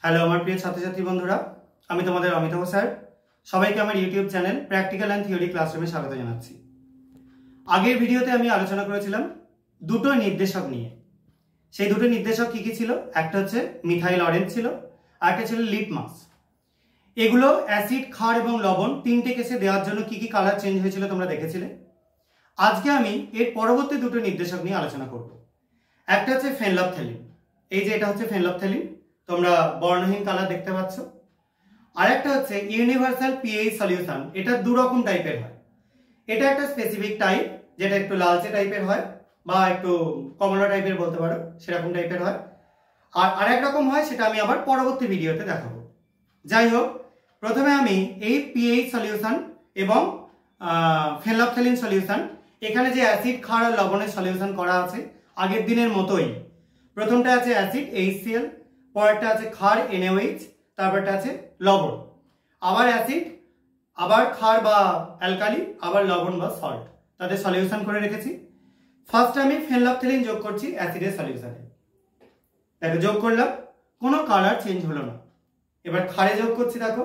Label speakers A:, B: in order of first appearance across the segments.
A: Hello আমার প্রিয় ছাত্রছাত্রী বন্ধুরা, আমি তোমাদের অমিতাভ স্যার। সবাইকে আমার YouTube channel practical and theory ক্লাসরুমে স্বাগত জানাচ্ছি। আগের ভিডিওতে আমি আলোচনা করেছিলাম দুটো নির্দেশক নিয়ে। সেই দুটো নির্দেশক কি কি ছিল? একটা হচ্ছে মিথাইল অরেঞ্জ ছিল, আর একটা ছিল লিটমাস। এগুলো অ্যাসিড, ক্ষার এবং লবণ তিনটে কেসে দেওয়ার জন্য কি কি কালার চেঞ্জ হয়েছিল তোমরা দেখেছিলে। আজকে আমি এর পরবর্তী দুটো নির্দেশক নিয়ে আলোচনা করব। একটা হচ্ছে ফেনলফথ্যালিন, এই যে এটা হচ্ছে ফেনলফথ্যালিন, তোমরা বর্ণহীন কালার দেখতে পাচ্ছ। আর একটা হচ্ছে ইউনিভার্সাল পিএইচ সলিউশন, এটা দু রকম টাইপের হয়। এটা একটা স্পেসিফিক টাইপ, যেটা একটু লালচে টাইপের হয় বা একটু কমলা টাইপের বলতে পারো, সেরকম টাইপের হয়। আর আরেক রকম হয়, সেটা আমি আবার পরবর্তী ভিডিওতে দেখাবো। যাই হোক, প্রথমে আমি এই পিএইচ সলিউশন এবং ফেনলফথ্যালিন সলিউশন, এখানে যে অ্যাসিড, ক্ষার আর লবণের সলিউশন করা আছে আগের দিনের মতোই। প্রথমটা আছে অ্যাসিড HCl, পরেরটা আছে ক্ষার NaOH, তারপরটা আছে লবণ, আবার অ্যাসিড, আবার ক্ষার বা অ্যালকালি, আবার লবণ বা সল্ট, তাদের সলিউশন করে রেখেছি। ফার্স্ট আমি ফেনলফথ্যালিন যোগ করছি অ্যাসিডের সলিউশনে। দেখো যোগ করলাম, কোনো কালার চেঞ্জ হলো না। এবার ক্ষারে যোগ করছি দেখো,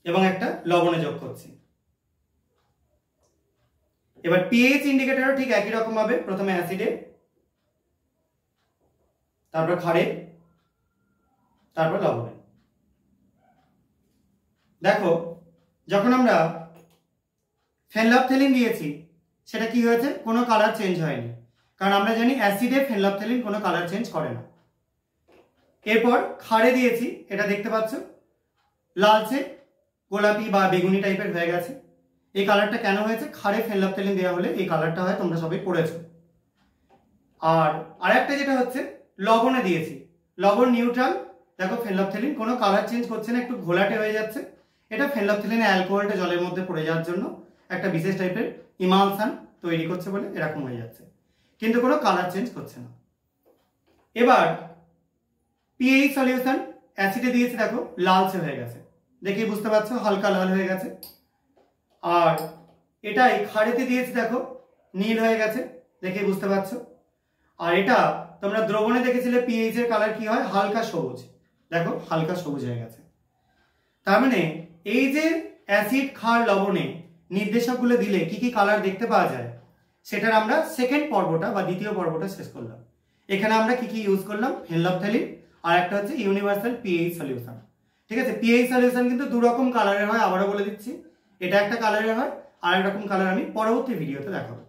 A: এবং একটা লবণে যোগ করছি। এবার পিএইচ ইন্ডিকেটরও ঠিক একই রকম ভাবে, প্রথমে অ্যাসিডে, তারপর ক্ষারে, তারপর লবণে। দেখো যখন আমরা ফেনলফথ্যালিন দিয়েছি সেটা কি হয়েছে, কোনো কালার চেঞ্জ হয়নি, কারণ আমরা জানি অ্যাসিডে ফেনলফথ্যালিন কোনো কালার চেঞ্জ করে না। এরপর ক্ষারে দিয়েছি, এটা দেখতে পাচ্ছ লালচে গোলাপি বা বেগুনি টাইপের হয়ে গেছে। এই কালারটা কেন হয়েছে? ক্ষারে ফেনলফথ্যালিন দেওয়া হলে এই কালারটা হয়, তোমরা সবাই পড়েছো। আর আরেকটা যেটা হচ্ছে লবণে দিয়েছি, লবণ নিউট্রাল। দেখো ফেনলফথ্যালিন কোনো কালার চেঞ্জ করছে না, একটু ঘোলাটে হয়ে যাচ্ছে। এটা ফেনলফথ্যালিনের অ্যালকোহলটা জলের মধ্যে পড়ে যাওয়ার জন্য একটা বিশেষ টাইপের ইমালশন তৈরি করছে বলে এরকম হয়ে যাচ্ছে, কিন্তু কোনো কালার চেঞ্জ করছে না। এবার পিএইচ সলিউশন অ্যাসিডে দিয়েছি, দেখো লালচে হয়ে গেছে, দেখেই বুঝতে পারছো হালকা লাল হয়ে গেছে। আর এটাই ক্ষারেতে দিয়েছি, দেখো নীল হয়ে গেছে, দেখেই বুঝতে পারছো। আর এটা তোমরা দ্রবণে দেখেছিলে পিএইচ এর কালার কি হয়, হালকা সবুজ, দেখো হালকা সবুজ হয়ে গেছে। তার মানে এই যে অ্যাসিড, ক্ষার, লবণে নির্দেশকগুলো দিলে কি কি কালার দেখতে পাওয়া যায়, সেটার আমরা সেকেন্ড পর্বটা বা দ্বিতীয় পর্বটা শেষ করলাম। এখানে আমরা কি কি ইউজ করলাম, ফেনলফথ্যালিন, আর একটা হচ্ছে ইউনিভার্সাল পিএইচ সলিউশন। ঠিক আছে, পিএইচ সলিউশন কিন্তু দু রকম কালারের হয়, আবারও বলে দিচ্ছি। এটা একটা কালারের হয়, আর এক রকম কালার আমি পরবর্তী ভিডিওতে দেখাবো।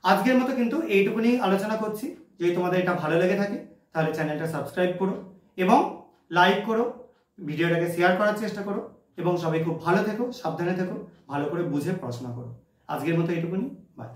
A: আজকের মতো কিন্তু এইটুকুনি আলোচনা করছি। যদি তোমাদের এটা ভালো লেগে থাকে তাহলে চ্যানেলটা সাবস্ক্রাইব করো এবং লাইক করো, ভিডিওটাকে শেয়ার করার চেষ্টা করো, এবং সবাই খুব ভালো থেকো, সাবধানে থেকো, ভালো করে বুঝে পড়াশোনা করো। আজকের মতো এইটুকুনি, বাই।